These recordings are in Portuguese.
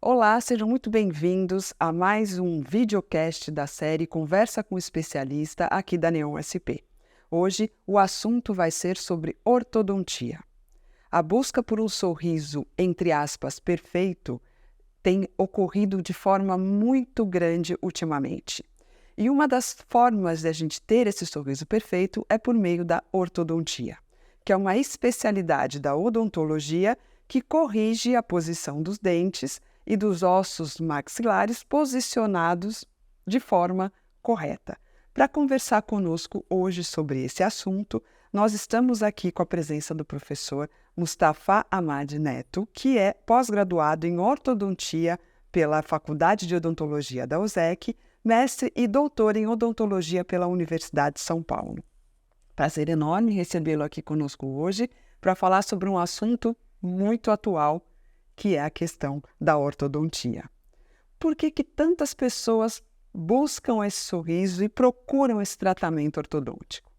Olá, sejam muito bem-vindos a mais um videocast da série Conversa com o Especialista aqui da Neon SP. Hoje o assunto vai ser sobre ortodontia. A busca por um sorriso, entre aspas, perfeito, tem ocorrido de forma muito grande ultimamente. E uma das formas de a gente ter esse sorriso perfeito é por meio da ortodontia, que é uma especialidade da odontologia que corrige a posição dos dentes e dos ossos maxilares posicionados de forma correta. Para conversar conosco hoje sobre esse assunto, nós estamos aqui com a presença do professor Mustafa Ahmad Neto, que é pós-graduado em ortodontia pela Faculdade de Odontologia da USEC, mestre e doutor em odontologia pela Universidade de São Paulo. Prazer enorme recebê-lo aqui conosco hoje para falar sobre um assunto muito atual, que é a questão da ortodontia. Por que tantas pessoas buscam esse sorriso e procuram esse tratamento ortodôntico?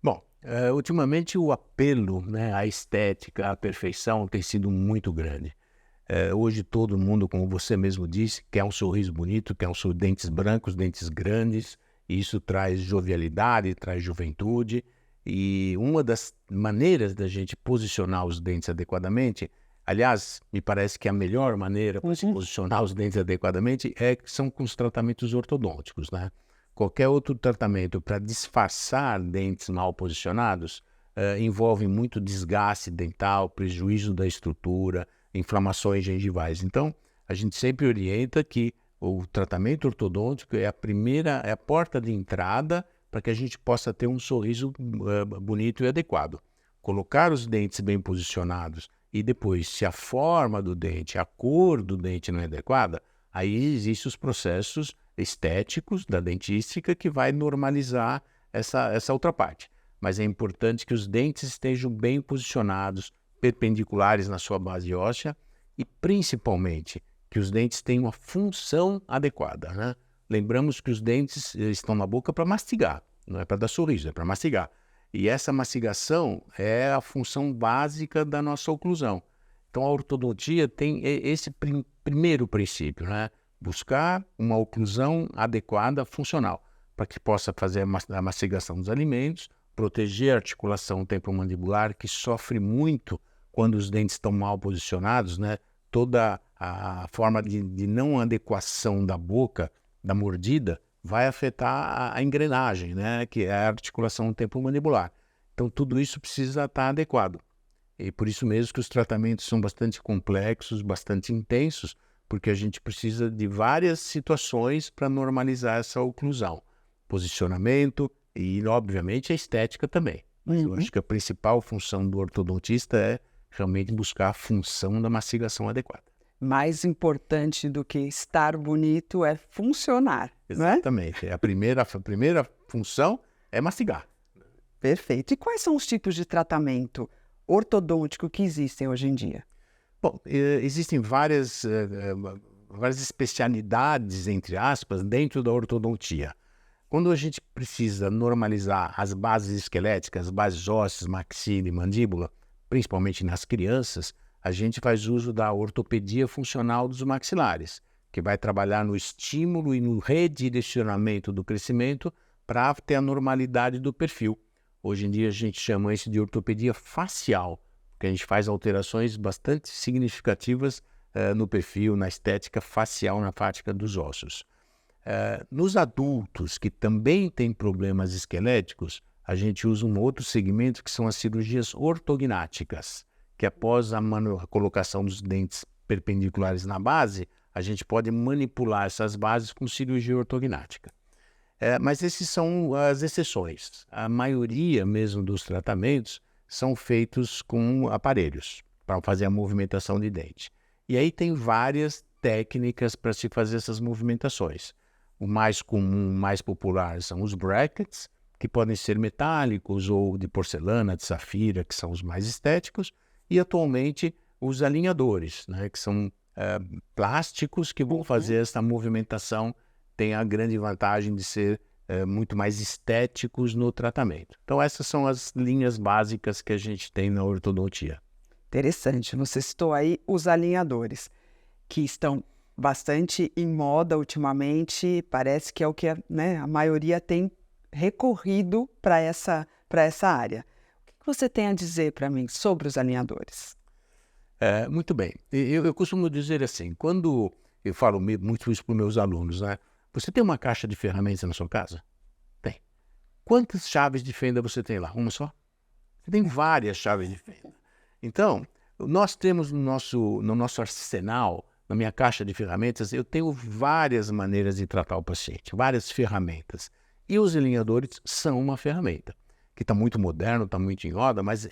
Bom, ultimamente o apelo, à estética, à perfeição tem sido muito grande. Hoje todo mundo, como você mesmo disse, quer um sorriso bonito, quer dentes brancos, dentes grandes, e isso traz jovialidade, traz juventude. E uma das maneiras da gente posicionar os dentes adequadamente, aliás, me parece que a melhor maneira para se posicionar os dentes adequadamente são com os tratamentos ortodônticos, né? Qualquer outro tratamento para disfarçar dentes mal posicionados envolve muito desgaste dental, prejuízo da estrutura, inflamações gengivais. Então, a gente sempre orienta que o tratamento ortodôntico é a porta de entrada para que a gente possa ter um sorriso bonito e adequado. Colocar os dentes bem posicionados e depois, se a forma do dente, a cor do dente não é adequada, aí existem os processos estéticos da dentística que vai normalizar essa outra parte. Mas é importante que os dentes estejam bem posicionados, perpendiculares na sua base óssea e, principalmente, que os dentes tenham uma função adequada, né? Lembramos que os dentes estão na boca para mastigar, não é para dar sorriso, é para mastigar. E essa mastigação é a função básica da nossa oclusão. Então, a ortodontia tem esse primeiro princípio, né? Buscar uma oclusão adequada, funcional, para que possa fazer a mastigação dos alimentos, proteger a articulação temporomandibular, que sofre muito quando os dentes estão mal posicionados, né? Toda a forma de não adequação da boca, da mordida, vai afetar a engrenagem, né? Que é a articulação temporomandibular. Então, tudo isso precisa estar adequado. E por isso mesmo que os tratamentos são bastante complexos, bastante intensos, porque a gente precisa de várias situações para normalizar essa oclusão. Posicionamento e, obviamente, a estética também. Mas eu acho que a principal função do ortodontista é realmente buscar a função da mastigação adequada. Mais importante do que estar bonito é funcionar, não é? Exatamente. A primeira função é mastigar. Perfeito. E quais são os tipos de tratamento ortodôntico que existem hoje em dia? Bom, existem várias especialidades, entre aspas, dentro da ortodontia. Quando a gente precisa normalizar as bases esqueléticas, as bases ósseas, maxila e mandíbula, principalmente nas crianças, a gente faz uso da ortopedia funcional dos maxilares, que vai trabalhar no estímulo e no redirecionamento do crescimento para ter a normalidade do perfil. Hoje em dia a gente chama isso de ortopedia facial, porque a gente faz alterações bastante significativas no perfil, na estética facial, na prática dos ossos. Nos adultos que também têm problemas esqueléticos, a gente usa um outro segmento que são as cirurgias ortognáticas, que após a colocação dos dentes perpendiculares na base, a gente pode manipular essas bases com cirurgia ortognática. Mas esses são as exceções. A maioria mesmo dos tratamentos são feitos com aparelhos para fazer a movimentação de dente. E aí tem várias técnicas para se fazer essas movimentações. O mais comum, mais popular são os brackets, que podem ser metálicos ou de porcelana, de safira, que são os mais estéticos, e atualmente os alinhadores, né, que são plásticos que vão fazer essa movimentação, tem a grande vantagem de ser muito mais estéticos no tratamento. Então essas são as linhas básicas que a gente tem na ortodontia. Interessante, você citou aí os alinhadores. que estão bastante em moda ultimamente, parece que é o que a maioria tem recorrido para essa área. O que você tem a dizer para mim sobre os alinhadores? Muito bem. Eu costumo dizer assim, quando eu falo muito isso para os meus alunos, né? Você tem uma caixa de ferramentas na sua casa? Tem. Quantas chaves de fenda você tem lá? Uma só? Você tem várias chaves de fenda. Então, nós temos no nosso arsenal, na minha caixa de ferramentas, eu tenho várias maneiras de tratar o paciente, várias ferramentas. E os alinhadores são uma ferramenta, que está muito moderno, está muito em moda, mas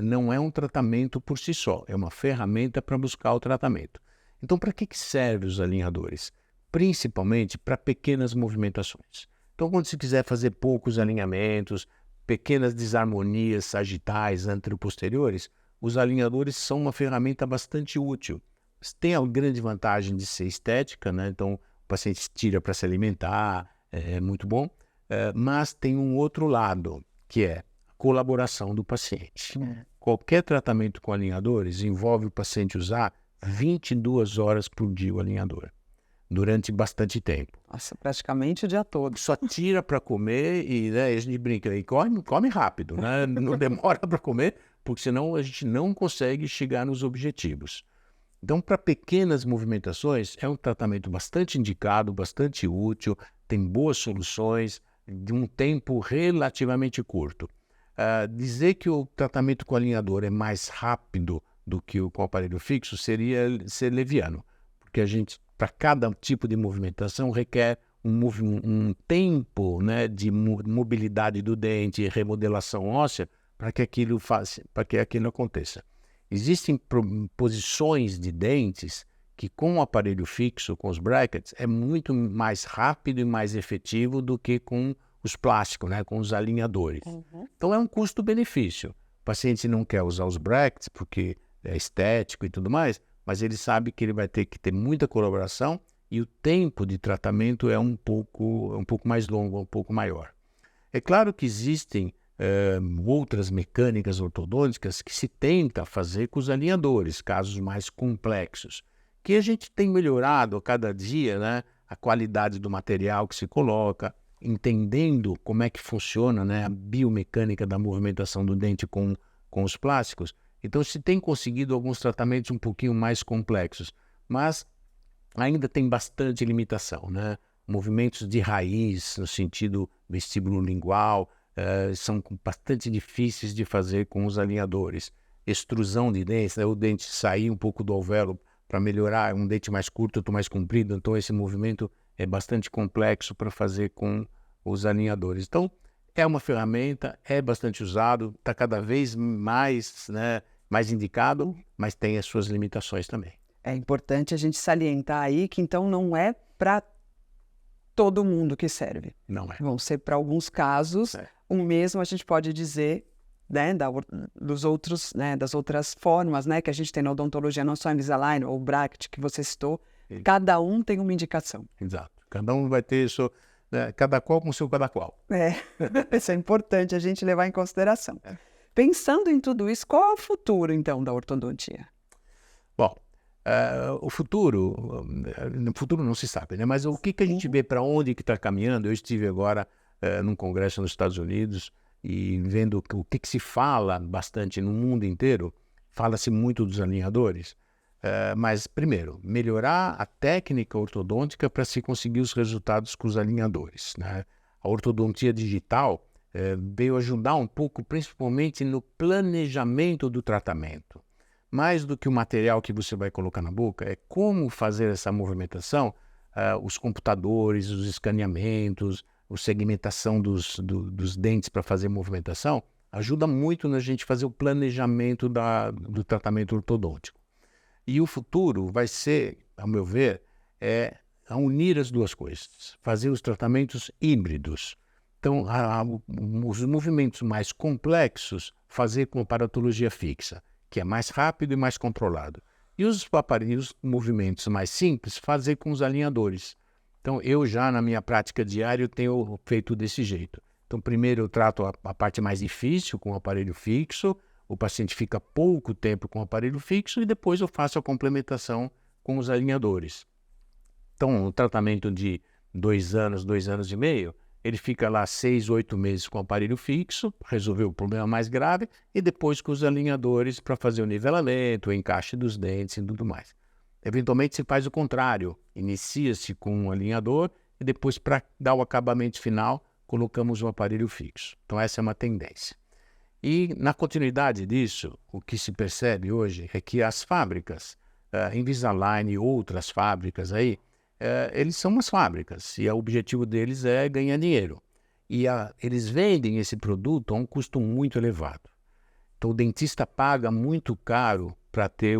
não é um tratamento por si só, é uma ferramenta para buscar o tratamento. Então, para que servem os alinhadores? Principalmente para pequenas movimentações. Então, quando você quiser fazer poucos alinhamentos, pequenas desarmonias sagitais anteroposteriores, os alinhadores são uma ferramenta bastante útil. Tem a grande vantagem de ser estética, né? Então o paciente tira para se alimentar, é muito bom, mas tem um outro lado, que é a colaboração do paciente. Qualquer tratamento com alinhadores envolve o paciente usar 22 horas por dia o alinhador, durante bastante tempo. Nossa, praticamente o dia todo. Só tira para comer e, né, a gente brinca, e come rápido, né? Não demora para comer, porque senão a gente não consegue chegar nos objetivos. Então, para pequenas movimentações, é um tratamento bastante indicado, bastante útil, tem boas soluções, de um tempo relativamente curto. Dizer que o tratamento com alinhador é mais rápido do que o com aparelho fixo seria ser leviano, porque a gente, para cada tipo de movimentação, requer um tempo, né, de mobilidade do dente, remodelação óssea, para que aquilo aconteça. Existem posições de dentes que com o aparelho fixo, com os brackets, é muito mais rápido e mais efetivo do que com os plásticos, né, com os alinhadores. Então é um custo-benefício. O paciente não quer usar os brackets porque é estético e tudo mais, mas ele sabe que ele vai ter que ter muita colaboração e o tempo de tratamento é um pouco mais longo, um pouco maior. É claro que existem outras mecânicas ortodônticas que se tenta fazer com os alinhadores, casos mais complexos, que a gente tem melhorado a cada dia, né, a qualidade do material que se coloca, entendendo como é que funciona, né, a biomecânica da movimentação do dente com os plásticos. Então se tem conseguido alguns tratamentos um pouquinho mais complexos, mas ainda tem bastante limitação, né? Movimentos de raiz, no sentido vestibulolingual, são bastante difíceis de fazer com os alinhadores. Extrusão de dentes, né? O dente sair um pouco do alvéolo para melhorar, um dente mais curto, outro mais comprido, então esse movimento é bastante complexo para fazer com os alinhadores. Então, é uma ferramenta, é bastante usado, está cada vez mais, né, mais indicado, mas tem as suas limitações também. É importante a gente salientar aí que então não é para todo mundo que serve. Não é. Vão ser para alguns casos, o mesmo a gente pode dizer, né, dos outros, né, das outras formas, né, que a gente tem na odontologia, não só Invisalign ou bracket que você citou, cada um tem uma indicação. Exato. Cada um vai ter isso, né, cada qual com o seu cada qual. Isso é importante a gente levar em consideração. Pensando em tudo isso, qual é o futuro, então, da ortodontia? Bom, o futuro não se sabe, né? Mas o que a gente vê, para onde que está caminhando? Eu estive agora num congresso nos Estados Unidos e vendo o que se fala bastante no mundo inteiro. Fala-se muito dos alinhadores, mas primeiro, melhorar a técnica ortodôntica para se conseguir os resultados com os alinhadores, né? A ortodontia digital veio ajudar um pouco, principalmente no planejamento do tratamento. Mais do que o material que você vai colocar na boca, é como fazer essa movimentação, os computadores, os escaneamentos, a segmentação dos dentes para fazer movimentação, ajuda muito na gente fazer o planejamento do tratamento ortodôntico. E o futuro vai ser, ao meu ver, a unir as duas coisas, fazer os tratamentos híbridos. Então, os movimentos mais complexos, fazer com aparatologia fixa, que é mais rápido e mais controlado. E os movimentos mais simples, fazer com os alinhadores. Então, eu já na minha prática diária tenho feito desse jeito. Então, primeiro eu trato a parte mais difícil com o aparelho fixo, o paciente fica pouco tempo com o aparelho fixo e depois eu faço a complementação com os alinhadores. Então, o tratamento de 2 anos, 2 anos e meio, ele fica lá 6, 8 meses com o aparelho fixo, resolveu o problema mais grave, e depois com os alinhadores para fazer o nivelamento, o encaixe dos dentes e tudo mais. Eventualmente se faz o contrário, inicia-se com um alinhador e depois, para dar o acabamento final, colocamos um aparelho fixo. Então essa é uma tendência. E na continuidade disso, o que se percebe hoje é que as fábricas, Invisalign e outras fábricas aí, eles são umas fábricas e o objetivo deles é ganhar dinheiro. E eles vendem esse produto a um custo muito elevado. Então o dentista paga muito caro para ter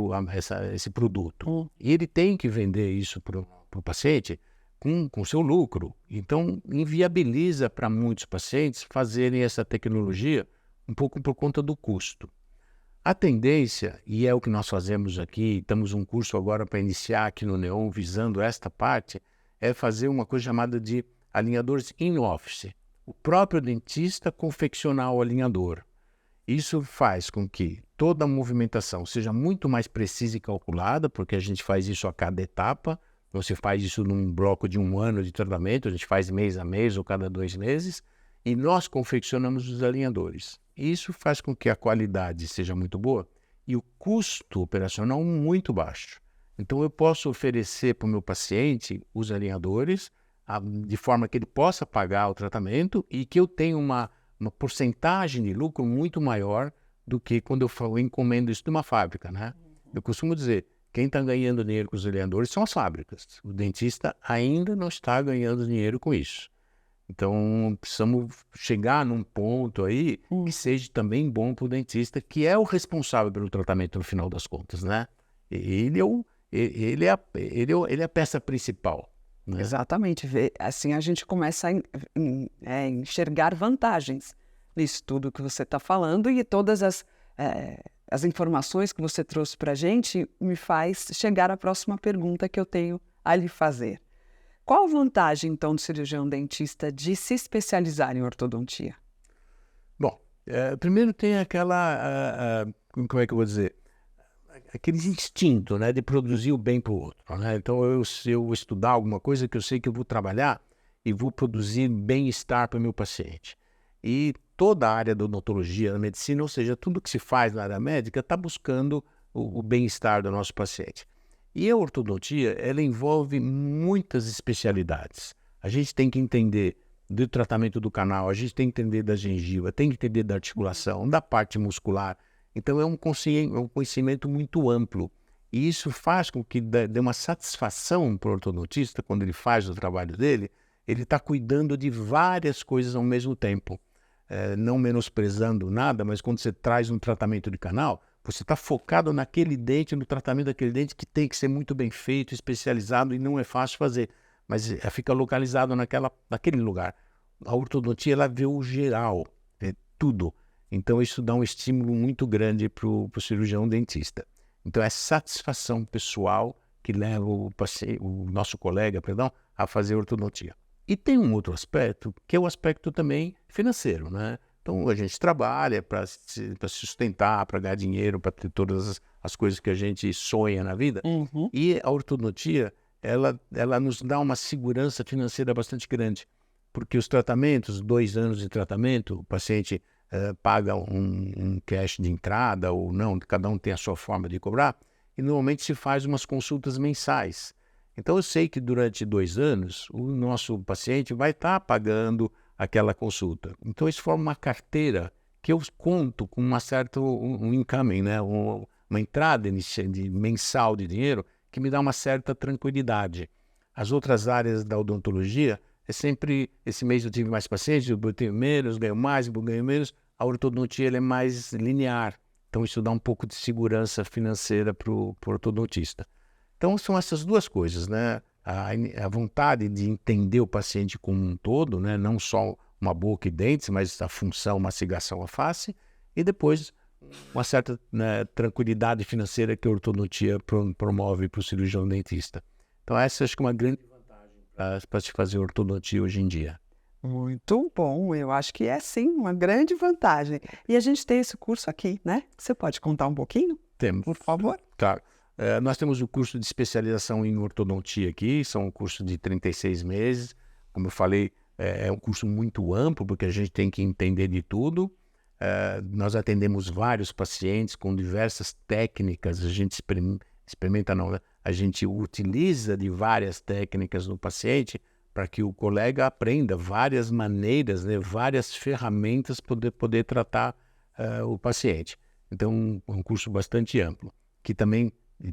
esse produto. E ele tem que vender isso para o paciente com seu lucro. Então inviabiliza para muitos pacientes fazerem essa tecnologia um pouco por conta do custo. A tendência, e é o que nós fazemos aqui, temos um curso agora para iniciar aqui no Neon, visando esta parte, é fazer uma coisa chamada de alinhadores in-office. O próprio dentista confeccionar o alinhador. Isso faz com que toda a movimentação seja muito mais precisa e calculada, porque a gente faz isso a cada etapa. Você faz isso num bloco de 1 ano de tratamento, a gente faz mês a mês ou cada 2 meses, e nós confeccionamos os alinhadores. Isso faz com que a qualidade seja muito boa e o custo operacional muito baixo. Então eu posso oferecer para o meu paciente os alinhadores de forma que ele possa pagar o tratamento e que eu tenha uma porcentagem de lucro muito maior do que quando eu encomendo isso de uma fábrica, né? Eu costumo dizer, quem está ganhando dinheiro com os alinhadores são as fábricas. O dentista ainda não está ganhando dinheiro com isso. Então, precisamos chegar num ponto aí que seja também bom para o dentista, que é o responsável pelo tratamento no final das contas, né? Ele é a peça principal. Né? Exatamente. Assim a gente começa a enxergar vantagens nisso tudo que você está falando e todas as informações que você trouxe para a gente me faz chegar à próxima pergunta que eu tenho a lhe fazer. Qual a vantagem, então, do cirurgião dentista de se especializar em ortodontia? Bom, primeiro tem como é que eu vou dizer? Aquele instinto, né, de produzir o bem para o outro. Né? Então, se eu estudar alguma coisa que eu sei que eu vou trabalhar e vou produzir bem-estar para o meu paciente. E toda a área da odontologia, da medicina, ou seja, tudo que se faz na área médica, está buscando o bem-estar do nosso paciente. E a ortodontia, ela envolve muitas especialidades. A gente tem que entender do tratamento do canal, a gente tem que entender da gengiva, tem que entender da articulação, da parte muscular. Então é um conhecimento muito amplo. E isso faz com que dê uma satisfação para o ortodontista, quando ele faz o trabalho dele, ele está cuidando de várias coisas ao mesmo tempo. Não menosprezando nada, mas quando você traz um tratamento de canal, você está focado naquele dente, no tratamento daquele dente que tem que ser muito bem feito, especializado e não é fácil fazer. Mas fica localizado naquele lugar. A ortodontia, ela vê o geral, vê tudo. Então isso dá um estímulo muito grande para o cirurgião dentista. Então é satisfação pessoal que leva o nosso colega, a fazer ortodontia. E tem um outro aspecto, que é o aspecto também financeiro, né? Então a gente trabalha para se sustentar, para ganhar dinheiro, para ter todas as coisas que a gente sonha na vida. E a ortodontia, ela nos dá uma segurança financeira bastante grande. Porque os tratamentos, 2 anos de tratamento, o paciente paga um cash de entrada ou não, cada um tem a sua forma de cobrar, e normalmente se faz umas consultas mensais. Então eu sei que durante 2 anos o nosso paciente vai estar pagando aquela consulta. Então isso forma uma carteira que eu conto com uma certa income, né? Uma entrada mensal de dinheiro que me dá uma certa tranquilidade. As outras áreas da odontologia é sempre, esse mês eu tive mais pacientes, eu tenho menos, ganho mais, ganho menos. A ortodontia ela é mais linear, então isso dá um pouco de segurança financeira para o ortodontista. Então são essas duas coisas, né? A vontade de entender o paciente como um todo, né? Não só uma boca e dentes, mas a função, mastigação, a face, e depois uma certa, né, tranquilidade financeira que a ortodontia promove para o cirurgião dentista. Então essa acho que é uma grande vantagem para se fazer ortodontia hoje em dia. Muito bom, eu acho que é sim uma grande vantagem. E a gente tem esse curso aqui, né? Você pode contar um pouquinho, Temos. por favor? Claro. Nós temos o curso de especialização em ortodontia aqui, são um curso de 36 meses. Como eu falei, é um curso muito amplo, porque a gente tem que entender de tudo. Nós atendemos vários pacientes com diversas técnicas, a gente experimenta não, né? A gente utiliza de várias técnicas no paciente para que o colega aprenda várias maneiras, né, várias ferramentas para poder tratar o paciente. Então, é um curso bastante amplo, que também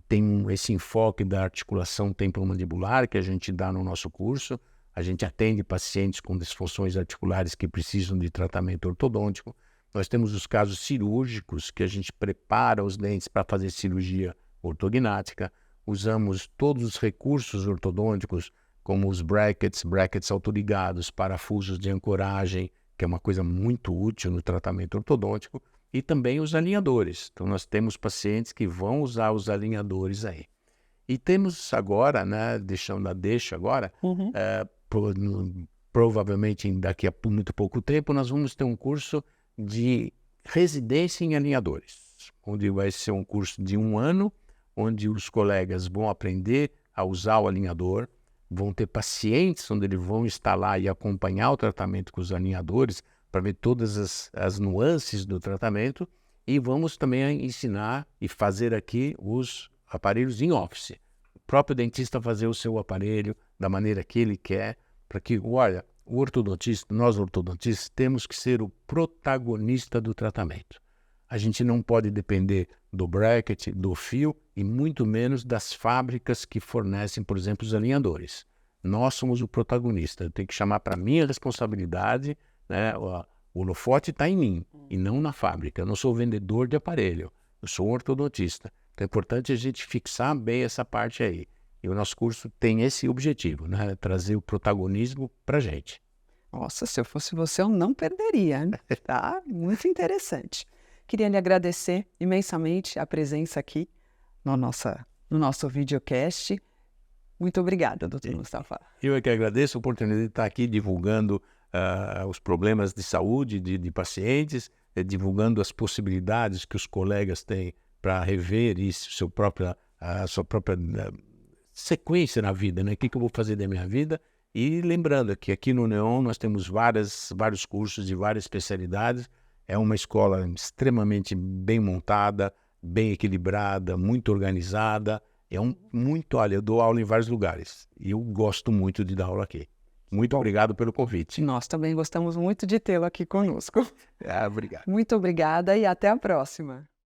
tem esse enfoque da articulação temporomandibular que a gente dá no nosso curso. A gente atende pacientes com disfunções articulares que precisam de tratamento ortodôntico. Nós temos os casos cirúrgicos, que a gente prepara os dentes para fazer cirurgia ortognática. Usamos todos os recursos ortodônticos, como os brackets autoligados, parafusos de ancoragem, que é uma coisa muito útil no tratamento ortodôntico, e também os alinhadores. Então, nós temos pacientes que vão usar os alinhadores aí. E temos agora, né, deixo agora, provavelmente daqui a muito pouco tempo, nós vamos ter um curso de residência em alinhadores, onde vai ser um curso de 1 ano, onde os colegas vão aprender a usar o alinhador, vão ter pacientes onde eles vão estar lá e acompanhar o tratamento com os alinhadores para ver todas as nuances do tratamento, e vamos também ensinar e fazer aqui os aparelhos em office. O próprio dentista fazer o seu aparelho da maneira que ele quer, para que, olha, o ortodontista, nós ortodontistas, temos que ser o protagonista do tratamento. A gente não pode depender do bracket, do fio e muito menos das fábricas que fornecem, por exemplo, os alinhadores. Nós somos o protagonista. Eu tenho que chamar para minha responsabilidade, né? O holofote está em mim e não na fábrica. Eu não sou vendedor de aparelho, eu sou um ortodontista. Então é importante a gente fixar bem essa parte aí. E o nosso curso tem esse objetivo, né? Trazer o protagonismo para a gente. Nossa, se eu fosse você, eu não perderia, tá? Muito interessante. Queria lhe agradecer imensamente a presença aqui no nosso videocast. Muito obrigada, doutor Mustafa. Eu é que agradeço a oportunidade de estar aqui divulgando os problemas de saúde de pacientes, divulgando as possibilidades que os colegas têm para rever isso, a sua própria sequência na vida, né? O que eu vou fazer da minha vida? E lembrando que aqui no Neon nós temos vários cursos de várias especialidades. É uma escola extremamente bem montada, bem equilibrada, muito organizada. Olha, eu dou aula em vários lugares e eu gosto muito de dar aula aqui. Muito obrigado pelo convite. Nós também gostamos muito de tê-lo aqui conosco. Obrigado. Muito obrigada e até a próxima.